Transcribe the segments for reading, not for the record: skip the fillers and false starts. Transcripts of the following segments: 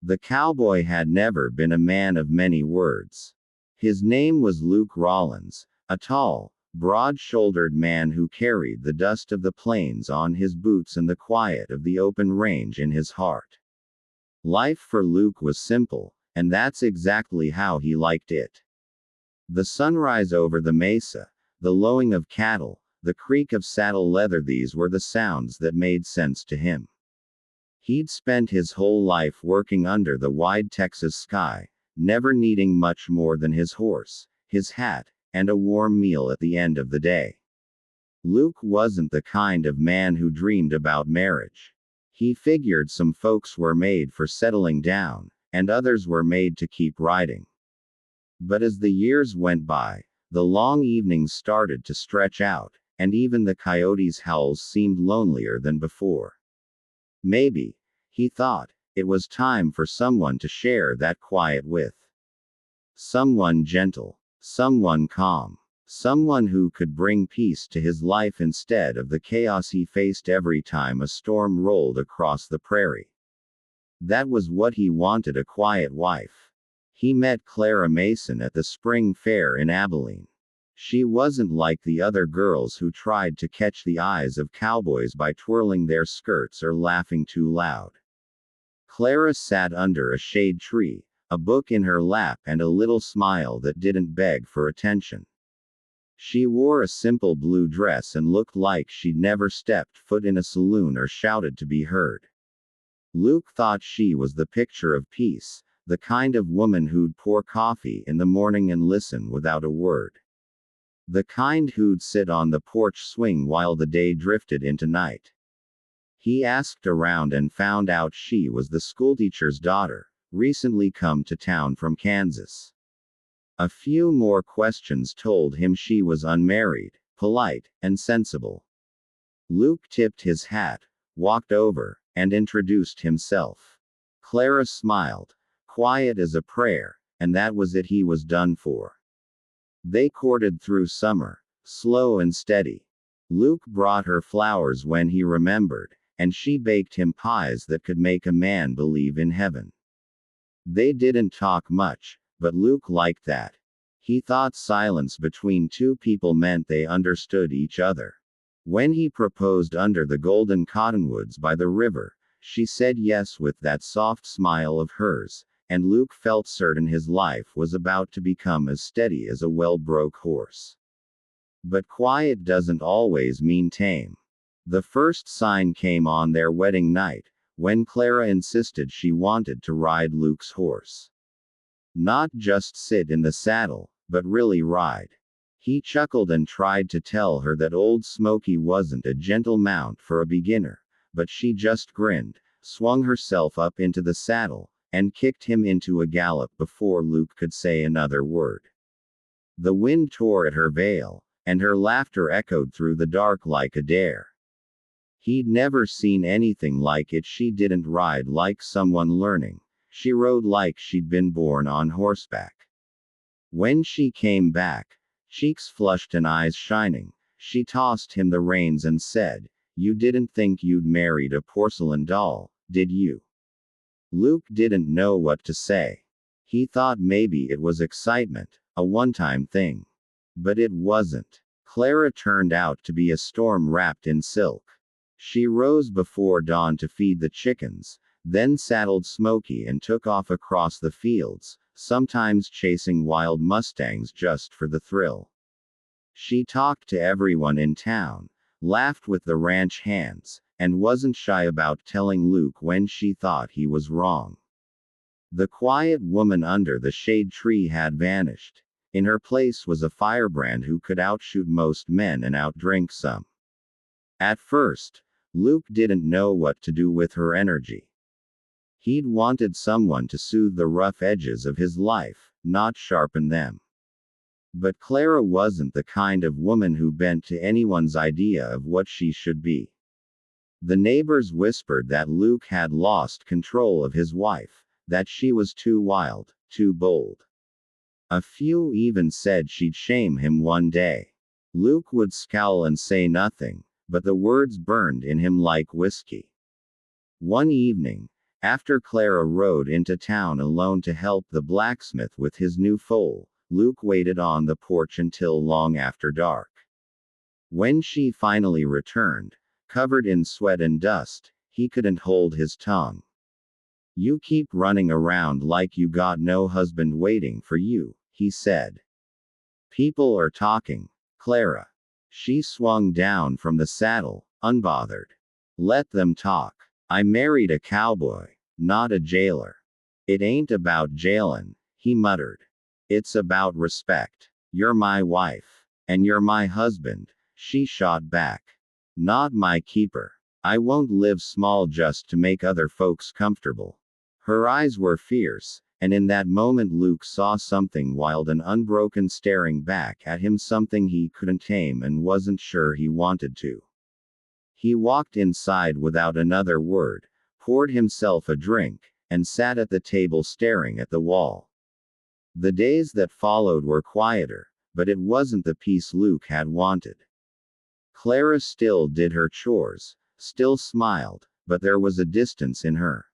The cowboy had never been a man of many words. His name was Luke Rollins, a tall, broad-shouldered man who carried the dust of the plains on his boots and the quiet of the open range in his heart. Life for Luke was simple, and that's exactly how he liked it. The sunrise over the mesa, the lowing of cattle, the creak of saddle leather, these were the sounds that made sense to him. He'd spent his whole life working under the wide Texas sky, never needing much more than his horse, his hat, and a warm meal at the end of the day. Luke wasn't the kind of man who dreamed about marriage. He figured some folks were made for settling down, and others were made to keep riding. But as the years went by, the long evenings started to stretch out, and even the coyotes' howls seemed lonelier than before. Maybe, he thought, it was time for someone to share that quiet with. Someone gentle, someone calm, someone who could bring peace to his life instead of the chaos he faced every time a storm rolled across the prairie. That was what he wanted: a quiet wife. He met Clara Mason at the spring fair in Abilene. She wasn't like the other girls who tried to catch the eyes of cowboys by twirling their skirts or laughing too loud. Clara sat under a shade tree, a book in her lap and a little smile that didn't beg for attention. She wore a simple blue dress and looked like she'd never stepped foot in a saloon or shouted to be heard. Luke thought she was the picture of peace, the kind of woman who'd pour coffee in the morning and listen without a word. The kind who'd sit on the porch swing while the day drifted into night. He asked around and found out she was the schoolteacher's daughter, recently come to town from Kansas. A few more questions told him she was unmarried, polite, and sensible. Luke tipped his hat, walked over, and introduced himself. Clara smiled, quiet as a prayer, and that was it. He was done for. They courted through summer, slow and steady. Luke brought her flowers when he remembered, and she baked him pies that could make a man believe in heaven. They didn't talk much, but Luke liked that. He thought silence between two people meant they understood each other. When he proposed under the golden cottonwoods by the river, she said yes with that soft smile of hers, and Luke felt certain his life was about to become as steady as a well-broke horse. But quiet doesn't always mean tame. The first sign came on their wedding night, when Clara insisted she wanted to ride Luke's horse. Not just sit in the saddle, but really ride. He chuckled and tried to tell her that Old Smoky wasn't a gentle mount for a beginner, but she just grinned, swung herself up into the saddle, and kicked him into a gallop before Luke could say another word. The wind tore at her veil, and her laughter echoed through the dark like a dare. He'd never seen anything like it. She didn't ride like someone learning, she rode like she'd been born on horseback. When she came back, cheeks flushed and eyes shining, she tossed him the reins and said, "You didn't think you'd married a porcelain doll, did you?" Luke didn't know what to say. He thought maybe it was excitement, a one-time thing. But it wasn't. Clara turned out to be a storm wrapped in silk. She rose before dawn to feed the chickens, then saddled Smoky and took off across the fields, sometimes chasing wild mustangs just for the thrill. She talked to everyone in town, laughed with the ranch hands, and wasn't shy about telling Luke when she thought he was wrong. The quiet woman under the shade tree had vanished. In her place was a firebrand who could outshoot most men and outdrink some. At first, Luke didn't know what to do with her energy. He'd wanted someone to soothe the rough edges of his life, not sharpen them. But Clara wasn't the kind of woman who bent to anyone's idea of what she should be. The neighbors whispered that Luke had lost control of his wife, that she was too wild, too bold. A few even said she'd shame him one day. Luke would scowl and say nothing, but the words burned in him like whiskey. One evening, After Clara rode into town alone to help the blacksmith with his new foal, Luke waited on the porch until long after dark. When she finally returned, covered in sweat and dust, he couldn't hold his tongue. "You keep running around like you got no husband waiting for you," he said. "People are talking, Clara." She swung down from the saddle, unbothered. "Let them talk. I married a cowboy, not a jailer." "It ain't about jailin'," he muttered. "It's about respect. You're my wife. And you're my husband," she shot back. "Not my keeper. I won't live small just to make other folks comfortable." Her eyes were fierce, and in that moment Luke saw something wild and unbroken staring back at him, something he couldn't tame and wasn't sure he wanted to. He walked inside without another word, poured himself a drink, and sat at the table staring at the wall. The days that followed were quieter, but it wasn't the peace Luke had wanted. Clara still did her chores, still smiled, but there was a distance in her.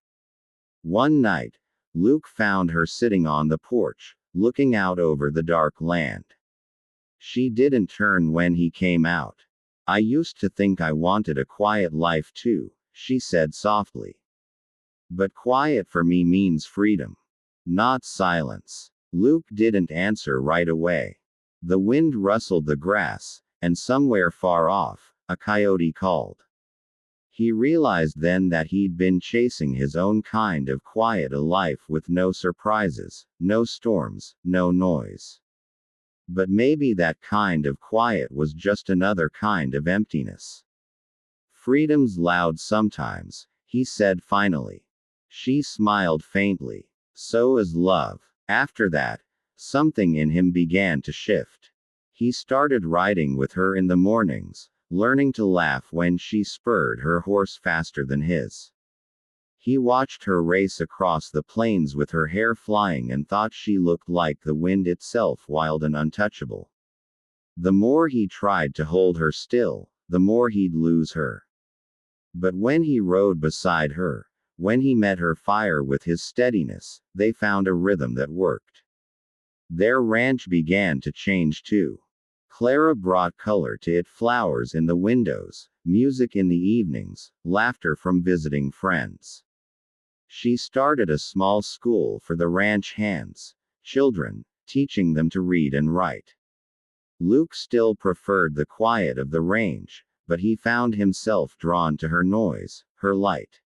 One night, Luke found her sitting on the porch, looking out over the dark land. She didn't turn when he came out. "I used to think I wanted a quiet life too," she said softly. "But quiet for me means freedom, not silence." Luke didn't answer right away. The wind rustled the grass, and somewhere far off, a coyote called. He realized then that he'd been chasing his own kind of quiet, a life with no surprises, no storms, no noise. But maybe that kind of quiet was just another kind of emptiness. "Freedom's loud sometimes," he said finally. She smiled faintly. "So is love." After that, something in him began to shift. He started riding with her in the mornings, learning to laugh when she spurred her horse faster than his. He watched her race across the plains with her hair flying and thought she looked like the wind itself, wild and untouchable. The more he tried to hold her still, the more he'd lose her. But when he rode beside her, when he met her fire with his steadiness, they found a rhythm that worked. Their ranch began to change too. Clara brought color to it, flowers in the windows, music in the evenings, laughter from visiting friends. She started a small school for the ranch hands, children, teaching them to read and write. Luke still preferred the quiet of the range, but he found himself drawn to her noise, her light.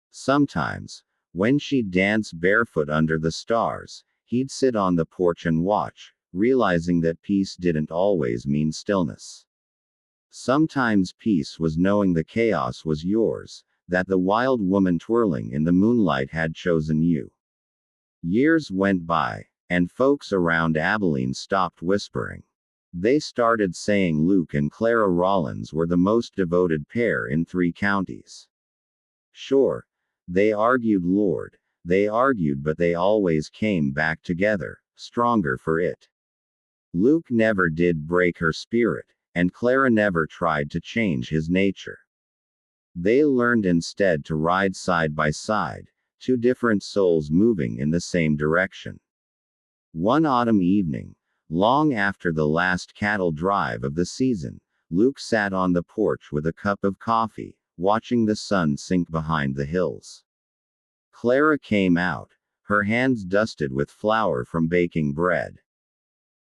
Sometimes, when she'd dance barefoot under the stars, he'd sit on the porch and watch, realizing that peace didn't always mean stillness. Sometimes peace was knowing the chaos was yours, that the wild woman twirling in the moonlight had chosen you. Years went by, and folks around Abilene stopped whispering. They started saying Luke and Clara Rollins were the most devoted pair in 3 counties. Sure, they argued, Lord, they argued, but they always came back together, stronger for it. Luke never did break her spirit, and Clara never tried to change his nature. They learned instead to ride side by side, 2 different souls moving in the same direction. One autumn evening, long after the last cattle drive of the season, Luke sat on the porch with a cup of coffee, watching the sun sink behind the hills. Clara came out, her hands dusted with flour from baking bread.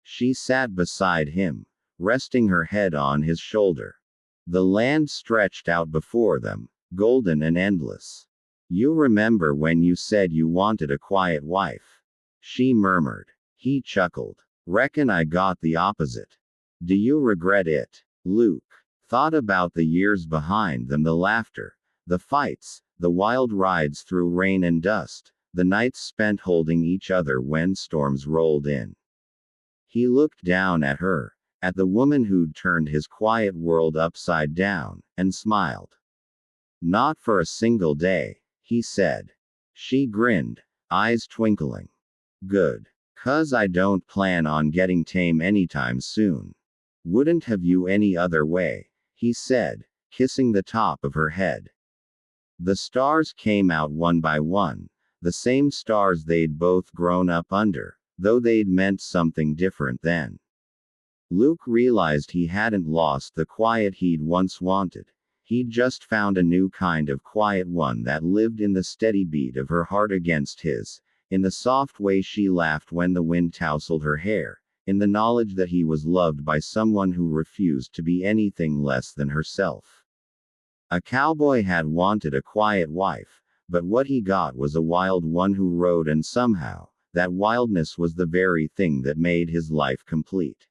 She sat beside him, resting her head on his shoulder. The land stretched out before them, golden and endless. "You remember when you said you wanted a quiet wife?" she murmured. He chuckled. "Reckon I got the opposite. Do you regret it?" Luke thought about the years behind them, the laughter, the fights, the wild rides through rain and dust, the nights spent holding each other when storms rolled in. He looked down at her, at the woman who'd turned his quiet world upside down, and smiled. "Not for a single day," he said. She grinned, eyes twinkling. "Good. 'Cause I don't plan on getting tame anytime soon. Wouldn't have you any other way," he said, kissing the top of her head. The stars came out one by one, the same stars they'd both grown up under, though they'd meant something different then. Luke realized he hadn't lost the quiet he'd once wanted. He'd just found a new kind of quiet, one that lived in the steady beat of her heart against his, in the soft way she laughed when the wind tousled her hair, in the knowledge that he was loved by someone who refused to be anything less than herself. A cowboy had wanted a quiet wife, but what he got was a wild one who rode, and somehow, that wildness was the very thing that made his life complete.